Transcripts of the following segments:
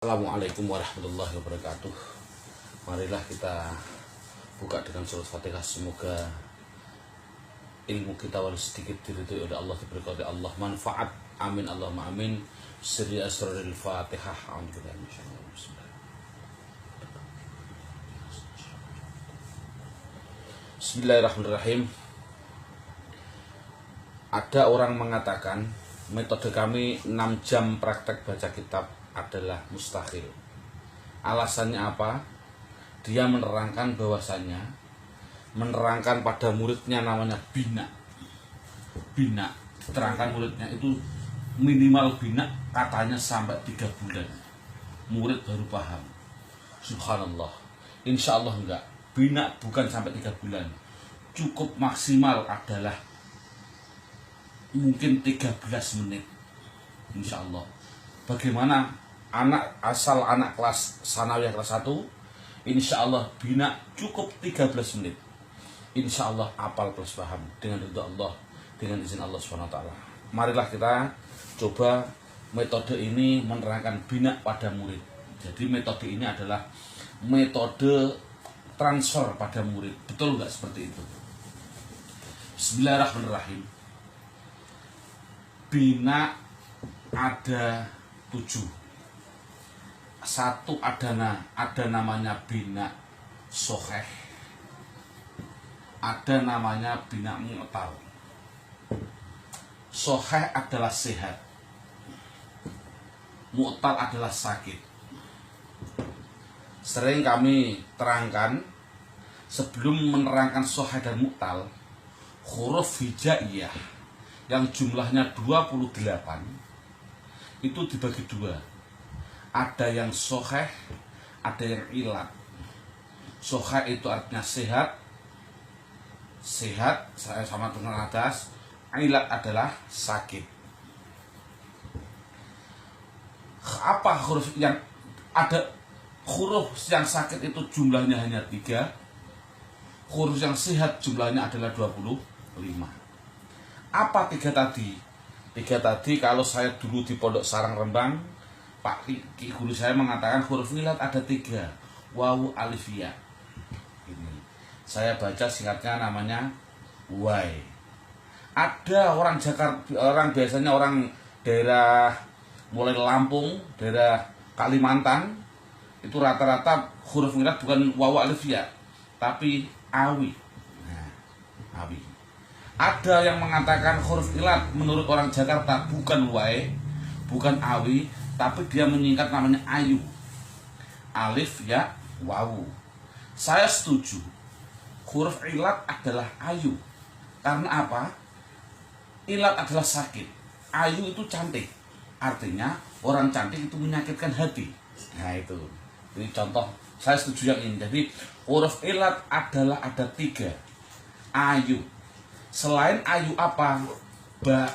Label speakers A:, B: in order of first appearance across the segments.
A: Assalamualaikum warahmatullahi wabarakatuh. Marilah kita buka dengan surat Fatihah. Semoga ilmu kita walau sedikit diridhoi oleh Allah, diberikan oleh Allah manfaat. Amin Allahumma amin. Sirri asraril Fatihah. Bismillahirrahmanirrahim. Ada orang mengatakan metode kami 6 jam praktek baca kitab adalah mustahil. Alasannya apa? Dia menerangkan bahwasannya menerangkan pada muridnya namanya bina. Bina, diterangkan muridnya itu minimal bina katanya sampai 3 bulan. Murid baru paham. Subhanallah. Insya Allah enggak. Bina bukan sampai 3 bulan. Cukup maksimal adalah mungkin 13 menit. Insya Allah. Bagaimana anak kelas sanawiyah kelas 1, insya Allah bina cukup 13 menit. Insya Allah apal plus paham dengan ridho Allah, dengan izin Allah SWT. Marilah kita coba metode ini menerangkan bina pada murid. Jadi metode ini adalah metode transfer pada murid. Betul nggak seperti itu? Bismillahirrahmanirrahim. Bina ada 7. Satu ada namanya bina soheh, ada namanya bina mu'tal. Soheh adalah sehat, mu'tal adalah sakit. Sering kami terangkan sebelum menerangkan soheh dan mu'tal, huruf hijaiyah yang jumlahnya 28 itu dibagi 2. Ada yang soheh, ada yang ilat. Soheh itu artinya sehat, saya sama dengan atas. Ilat adalah sakit. Apa huruf yang ada? Huruf yang sakit itu jumlahnya hanya 3. Huruf yang sehat jumlahnya adalah 25. Apa 3 tadi? 3 tadi kalau saya dulu di Pondok Sarang Rembang, Pak guru saya mengatakan huruf ilat ada 3. Wawu, alif, ya. Ini saya baca singkatnya namanya wai. Ada orang Jakarta, biasanya orang daerah mulai Lampung, daerah Kalimantan, itu rata-rata huruf ilat bukan wawu, alif, ya, tapi awi. Nah, awi. Ada yang mengatakan huruf ilat menurut orang Jakarta bukan wai, bukan awi, tapi dia menyingkat namanya ayu. Alif, ya, wawu. Saya setuju. Huruf ilat adalah ayu. Karena apa? Ilat adalah sakit. Ayu itu cantik. Artinya orang cantik itu menyakitkan hati. Nah itu. Ini contoh. Saya setuju yang ini. Jadi huruf ilat adalah ada 3. Ayu. Selain ayu apa? Ba,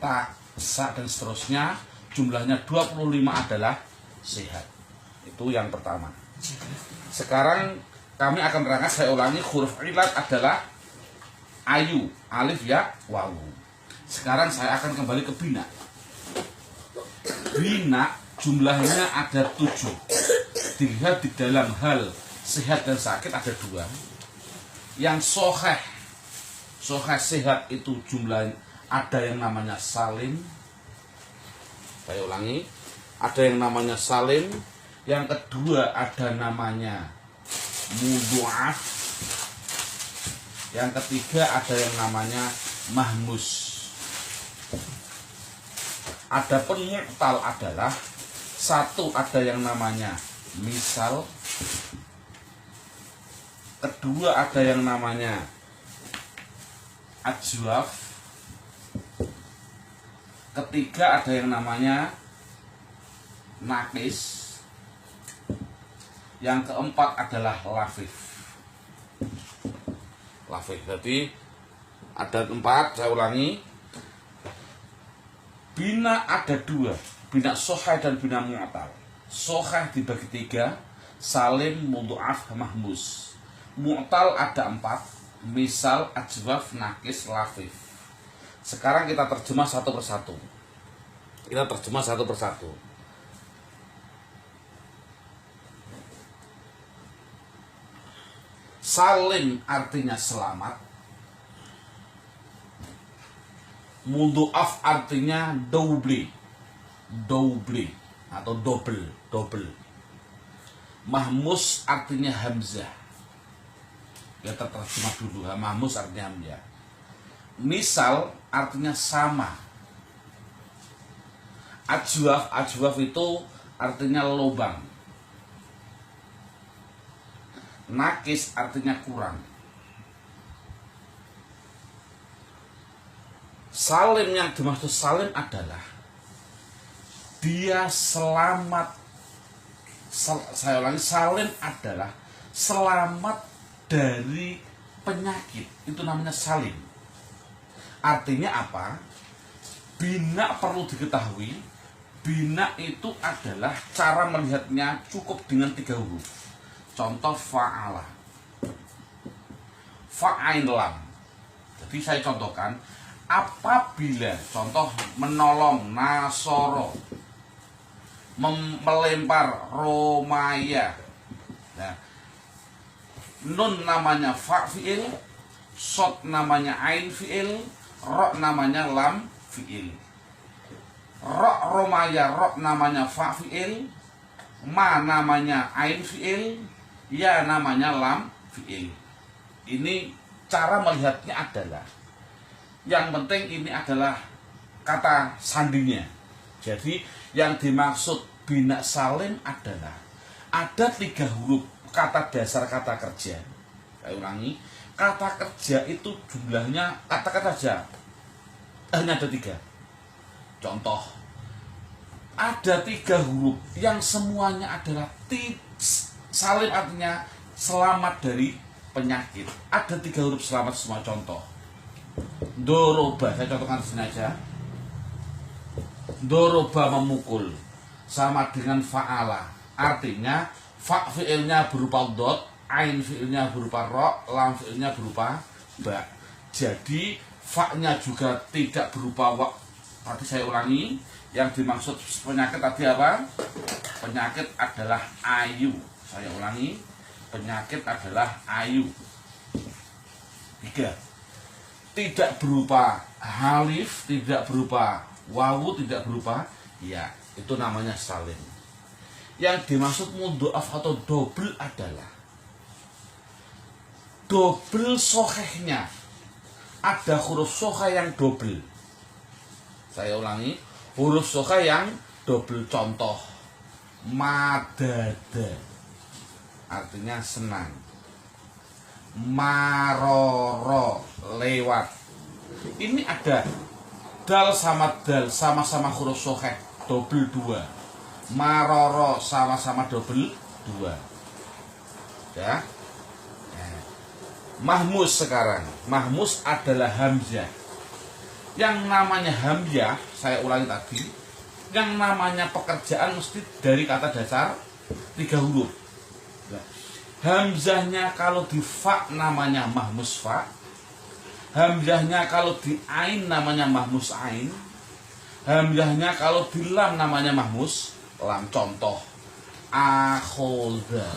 A: ta, sa, dan seterusnya. Jumlahnya 25 adalah sehat. Itu yang pertama. Sekarang kami akan terangkan, saya ulangi, huruf ilat adalah ayu, alif, ya, wawu. Sekarang saya akan kembali ke bina. Bina jumlahnya ada 7. Dilihat di dalam hal sehat dan sakit ada 2. Yang soheh sehat itu jumlahnya ada yang namanya salim. Saya ulangi, ada yang namanya salim. Yang kedua ada namanya mudhu'af. Yang ketiga ada yang namanya mahmus. Adapun mu'tal adalah 1 ada yang namanya misal. Kedua ada yang namanya ajwaf. Ketiga ada yang namanya nakis. Yang keempat adalah lafif. Jadi ada 4, saya ulangi. Bina ada 2, bina soheh dan bina mu'tal. Soheh dibagi 3, salim, mudhu'af, mahmus. Mu'tal ada 4, misal, ajwaf, nakis, lafif. Sekarang kita terjemah satu persatu. Salim artinya selamat. Mudhoaf artinya double atau double. Mahmus artinya hamzah. Ya terjemah dulu. Mahmus artinya hamzah. Misal artinya sama. Ajwaf itu artinya lubang. Nakis artinya kurang. Salim yang dimaksud salim adalah dia selamat. Saya ulangi, salim adalah selamat dari penyakit. Itu namanya salim. Artinya apa? Bina perlu diketahui. Bina itu adalah cara melihatnya cukup dengan 3 huruf. Contoh fa'ala, fa'ain lam. Jadi saya contohkan, apabila contoh menolong nasoro, melempar romaya. Nah, nun namanya fa fi'il, sod namanya ain fi'il, ro namanya lam fi'il. Ro romaya, ro namanya fa fi'il, ma namanya ain fi'il, ya namanya lam fi'il. Ini cara melihatnya adalah, yang penting ini adalah kata sandinya. Jadi yang dimaksud bina salim adalah ada 3 huruf kata dasar kata kerja. Saya ulangi, kata kerja itu jumlahnya kata-kata saja hanya ada 3. Contoh, ada 3 huruf yang semuanya adalah salim artinya selamat dari penyakit. Ada 3 huruf selamat semua. Contoh, doroba, saya contohkan di sini aja. Doroba memukul sama dengan fa'ala. Artinya fa fi'ilnya berupa dot, ain fi'ilnya berupa ro, lam fi'ilnya berupa ba. Jadi fa-nya juga tidak berupa wa. Tadi saya ulangi, yang dimaksud penyakit tadi apa? Penyakit adalah ayu. Saya ulangi, penyakit adalah ayu. 3. Tidak berupa halif, tidak berupa wawu, tidak berupa ya. Itu namanya salim. Yang dimaksud mudhoaf atau double adalah double sohehnya. Ada huruf soheh yang double. Saya ulangi, huruf soheh yang double. Contoh, madada artinya senang. Maroro lewat. Ini ada dal sama dal sama-sama huruf soheh double 2. Maroro sama-sama double 2. Ya. Mahmus sekarang. Mahmus adalah hamzah. Yang namanya hamzah, saya ulangi tadi, yang namanya pekerjaan mesti dari kata dasar 3 huruf. Hamzahnya kalau di fa namanya mahmus fa. Hamzahnya kalau di ain namanya mahmus ain. Hamzahnya kalau di lam namanya mahmus lam. Contoh, akhoda.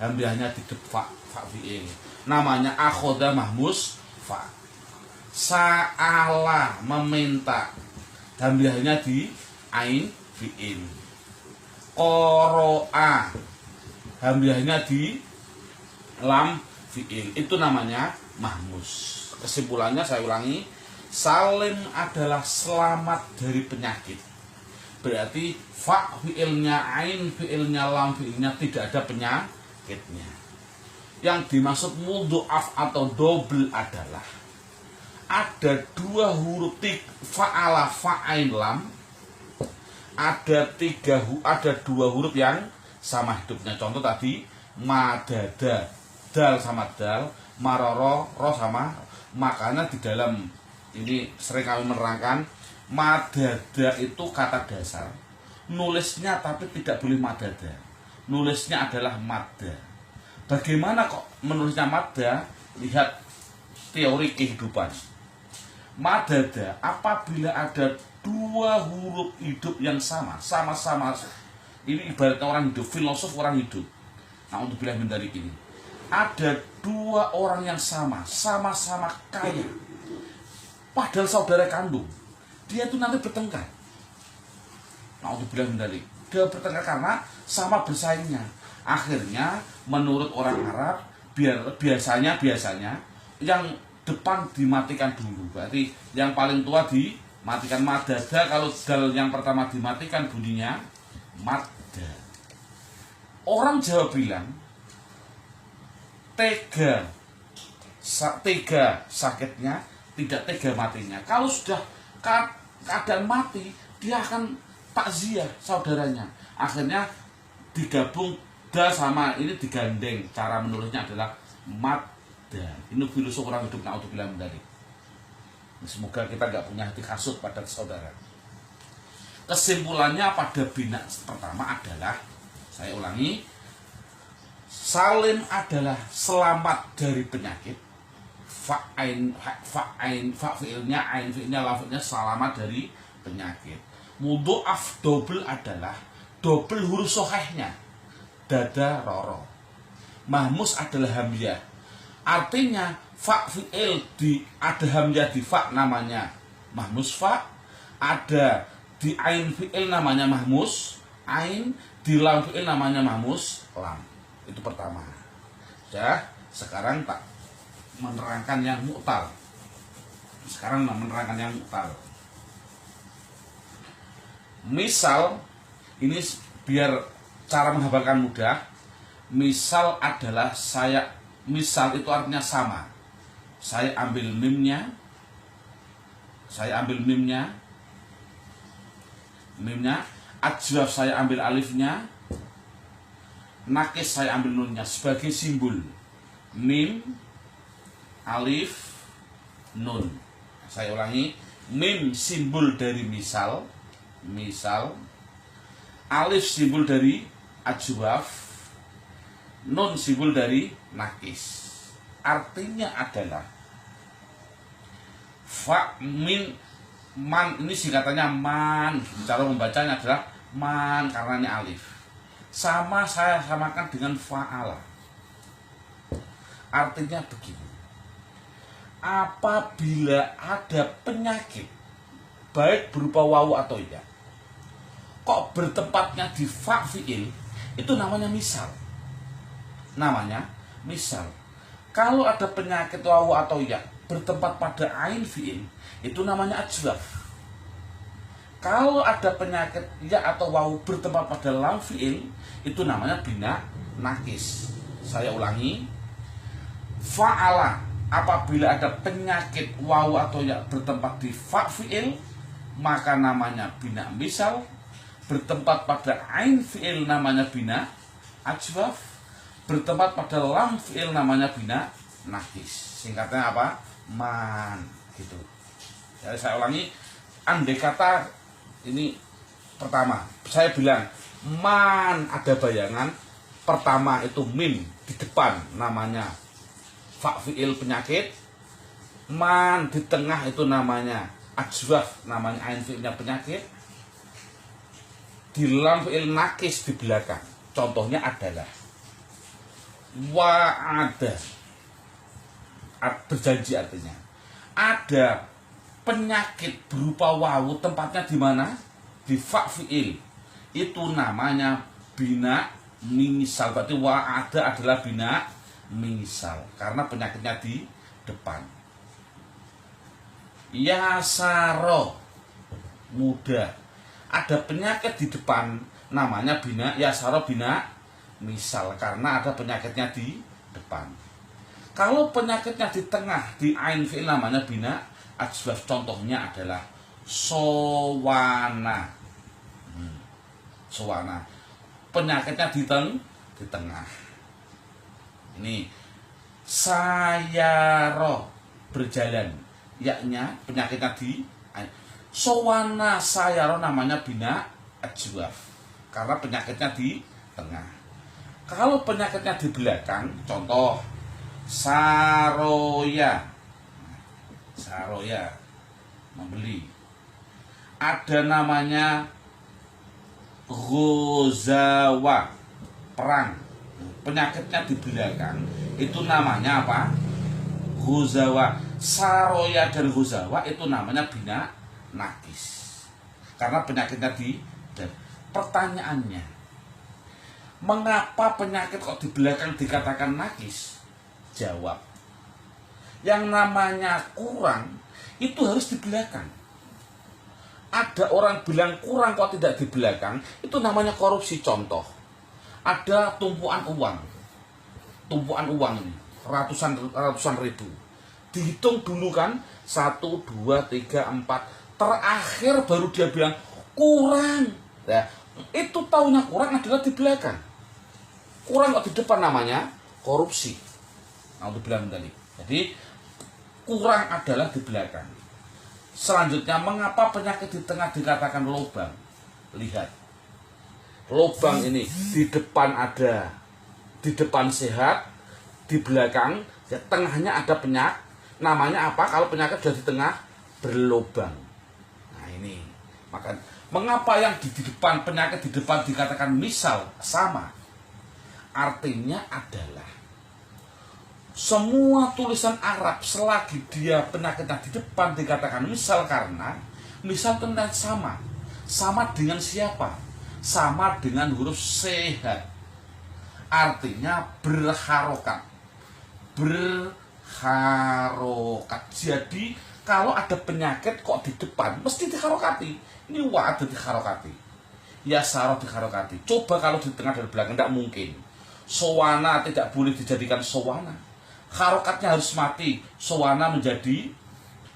A: Hamzahnya di depan fa fi'il. Namanya akhoda mahmus fa. Sa'ala meminta. Hamzahnya di ain fi'il. Qoro'a. Hamzahnya di lam fi'il. Itu namanya mahmus. Kesimpulannya saya ulangi, salim adalah selamat dari penyakit. Berarti fa fi'ilnya, ain fi'ilnya, lam fi'ilnya tidak ada penyakitnya. Yang dimaksud mudhoaf atau double adalah ada 2 huruf fa'ala, fa'ain, lam. Ada 2 huruf yang sama hidupnya. Contoh tadi, madada, dal sama dal, maroro, ro sama. Makanya di dalam ini sering kami menerangkan, madada itu kata dasar. Nulisnya tapi tidak boleh madada. Nulisnya adalah madda. Bagaimana kok menulisnya madda? Lihat teori kehidupan. Madada apabila ada 2 huruf hidup yang sama-sama. Ini ibaratnya orang hidup, filosof orang hidup. Nah, untuk bilang dari ini, ada dua orang yang sama-sama kaya, padahal saudara kandung, dia itu nanti bertengkar. Nah, untuk bilang mendalik, dia bertengkar karena sama bersaingnya. Akhirnya menurut orang Arab, biasanya yang depan dimatikan dulu. Berarti yang paling tua dimatikan madada. Kalau dal yang pertama dimatikan bunyinya madda. Orang Jawa bilang tega sakitnya, tidak tega matinya. Kalau sudah keadaan mati, dia akan takziah saudaranya. Akhirnya digabung da sama ini digandeng. Cara menulisnya adalah madda. Ini filosof orang hidup naudzubillah dari. Semoga kita nggak punya hati kasut pada saudara. Kesimpulannya pada bina pertama adalah, saya ulangi, salim adalah selamat dari penyakit. Fa'ilnya, ain fi'ilnya, lafadznya selamat dari penyakit. Mudho'af double adalah double huruf sohehnya, dada roro. Mahmus adalah hamzah. Artinya fa fi'il ada hamzah di fa namanya mahmus fa, ada di ain fi'il namanya mahmus ain, di lam fi'il namanya mahmus lam. Itu pertama. Ya, sekarang tak menerangkan yang mu'tal. Misal, ini biar cara menghafalkan mudah. Misal adalah misal itu artinya sama. Saya ambil mimnya, ajwaf saya ambil alifnya, nakis saya ambil nunnya sebagai simbol. Mim, alif, nun. Saya ulangi, mim simbol dari misal, alif simbol dari ajwaf, nun simbol dari nakis. Artinya adalah man, ini singkatannya man. Cara membacanya adalah man karena ini alif. Sama saya samakan dengan fa'ala. Artinya begini. Apabila ada penyakit, baik berupa wawu atau ya, kok bertempatnya di fa fi'il, itu namanya misal. Kalau ada penyakit wawu atau ya bertempat pada ain fi'il, itu namanya ajwaf. Kalau ada penyakit ya atau wawu bertempat pada lam fi'il, itu namanya bina nakis. Saya ulangi, fa'ala apabila ada penyakit wawu atau ya bertempat di fa fi'il, maka namanya bina misal. Bertempat pada ain fi'il namanya bina ajwaf. Bertempat pada lam fi'il namanya bina nakis. Singkatnya apa? Man, gitu. Jadi saya ulangi, andai kata ini pertama, saya bilang man, ada bayangan pertama itu mim di depan namanya fa fi'il penyakit, man di tengah itu namanya ajwaf, namanya ain fi'ilnya penyakit, di lam fi'il nakis di belakang. Contohnya adalah wa'ada, berjanji, artinya ada penyakit berupa wawu, tempatnya di mana? Di fa fi'il. Itu namanya bina misal. Berarti wa'ada adalah bina misal karena penyakitnya di depan. Yasaro, mudah. Ada penyakit di depan, namanya bina yasaro, bina misal karena ada penyakitnya di depan. Kalau penyakitnya di tengah, di ain fi'il, namanya bina ajwaf. Contohnya adalah sowana. Sowana, penyakitnya di tengah. Ini sayaro, berjalan, yaknya penyakitnya di sowana sayaro, namanya bina ajwaf karena penyakitnya di tengah. Kalau penyakitnya di belakang, contoh saroya, membeli. Ada namanya ghozawa, perang. penyakitnya di belakang, itu namanya apa? Ghozawa. Saroya dan Ghozawa itu namanya bina nakis. Karena penyakitnya di dan pertanyaannya, mengapa penyakit kok di belakang dikatakan nakis? Jawab, yang namanya kurang itu harus di belakang. Ada orang bilang kurang kok tidak di belakang, itu namanya korupsi. Contoh, ada tumpuan uang ini ratusan ribu, dihitung dulu kan, 1, 2, 3, 4, terakhir baru dia bilang kurang. Nah, itu taunya kurang adalah di belakang. Kurang kok di depan, namanya korupsi. Nah, dibilang tadi. Jadi kurang adalah di belakang. Selanjutnya, mengapa penyakit di tengah dikatakan lubang? Lihat, lubang ini di depan ada, di depan sehat, di belakang, ya tengahnya ada penyakit. Namanya apa? Kalau penyakit sudah di tengah, berlubang. Nah ini, maka mengapa yang di depan, penyakit di depan dikatakan misal sama? Artinya adalah semua tulisan Arab selagi dia penyakitnya di depan dikatakan misal, karena misal tentang sama dengan siapa? Sama dengan huruf sehat, artinya berharokat. Jadi kalau ada penyakit kok di depan mesti diharokati. Ini wa ada diharokati, ya saroh diharokati. Coba kalau di tengah dan belakang, tidak mungkin. Sowana tidak boleh dijadikan sowana, harokatnya harus mati. Sowana menjadi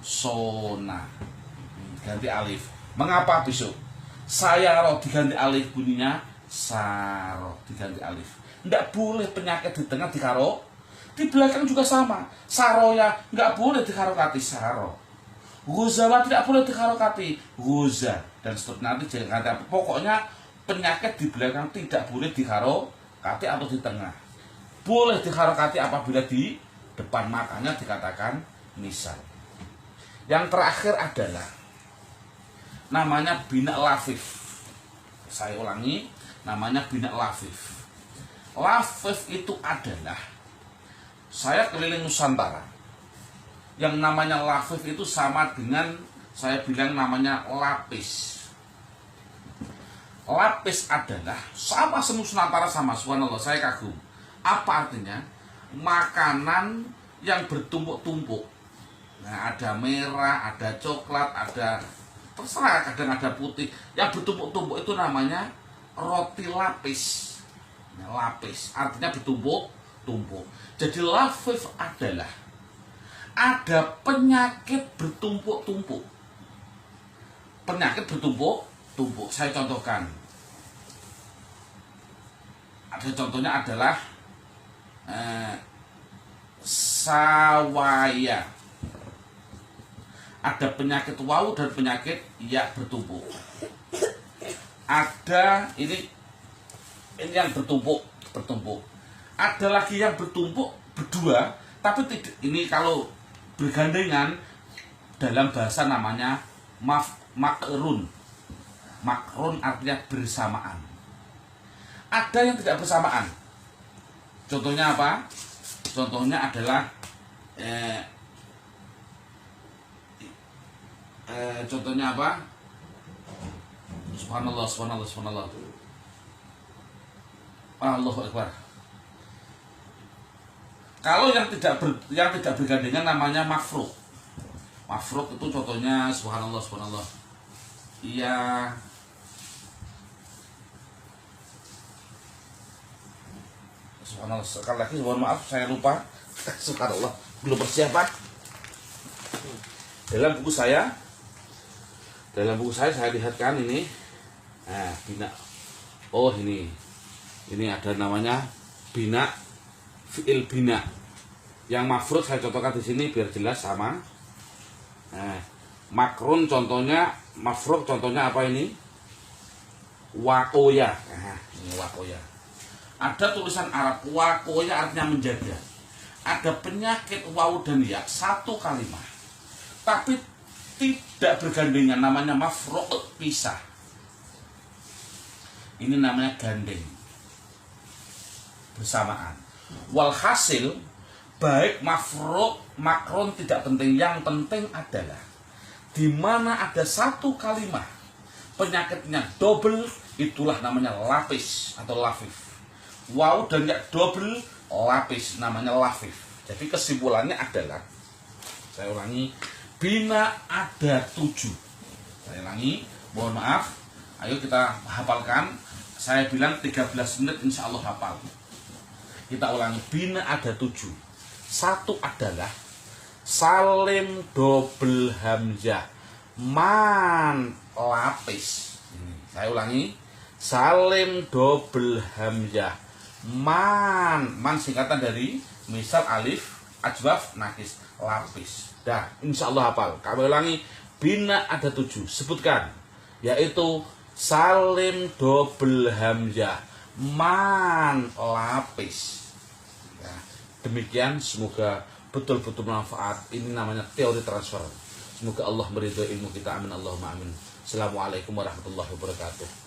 A: sona, ganti alif. Mengapa besok saya roh diganti alif, bunyinya saro diganti alif? Tidak boleh penyakit di tengah dikaro, di belakang juga sama. Saroya nggak boleh diharokati, saro. Ghozawa tidak boleh diharokati, ghoza, dan seterusnya. Nanti jangan ganti apa. Pokoknya penyakit di belakang tidak boleh diharokati atau di tengah. Boleh diharokati apabila di depan, makanya dikatakan misal. Yang terakhir adalah namanya bina lafif. Saya ulangi, namanya bina lafif. Lafif itu adalah, saya keliling Nusantara, yang namanya lafif itu sama dengan saya bilang namanya lapis. Lapis adalah sama Nusantara sama, subhanallah, saya kagum. Apa artinya? Makanan yang bertumpuk-tumpuk. Nah, ada merah, ada coklat, ada terserah, kadang ada putih. Yang bertumpuk-tumpuk itu namanya roti lapis. Nah, lapis artinya bertumpuk-tumpuk. Jadi lafif adalah ada penyakit bertumpuk-tumpuk. Penyakit bertumpuk-tumpuk. Saya contohkan. Ada contohnya adalah sawaya. Ada penyakit wawu dan penyakit ya bertumpuk. Ada ini yang bertumpuk. Ada lagi yang bertumpuk berdua, tapi tidak. Ini kalau bergandengan dalam bahasa namanya makrun. Makrun artinya bersamaan. Ada yang tidak bersamaan. Contohnya apa? Contohnya adalah contohnya apa? Subhanallah. Allahu Akbar. Kalau yang tidak bergandengan namanya mafruk. Mafruk itu contohnya subhanallah. Iya. Subhanallah, sekali lagi mohon maaf saya lupa. Subhanallah, belum persiapan. Dalam buku saya saya lihatkan ini. Nah, bina. Oh, ini ada namanya bina, fi'il bina. Yang mafrud saya contohkan di sini biar jelas sama. Nah, makrun contohnya, mafrud contohnya apa ini? Wakoya. Nah, ini wakoya. Ada tulisan Arab wakoya artinya menjaga. Ada penyakit wawu dan ya, satu kalimat, tapi tidak bergandengan, namanya mafrud, pisah. Ini namanya gandeng. bersamaan. Walhasil baik mafruq makrun tidak penting, yang penting adalah di mana ada satu kalimat penyakitnya double, itulah namanya lapis atau lafif. Waw dan ya double lapis namanya lafif. Jadi kesimpulannya adalah, saya ulangi, bina ada 7. Saya ulangi, mohon maaf, ayo kita hafalkan. Saya bilang 13 menit insya Allah hafal. Kita ulangi, bina ada 7. Satu adalah salim double hamzah man lapis. Ini, saya ulangi, salim double hamzah man singkatan dari misal alif ajwaf nakis lapis. Dah, insya Allah hafal. Kami ulangi, bina ada 7, sebutkan, yaitu salim double hamzah man lapis. Demikian, semoga betul-betul manfaat. Ini namanya teori transfer. Semoga Allah meridhoi ilmu kita. Amin Allahumma amin. Assalamualaikum warahmatullahi wabarakatuh.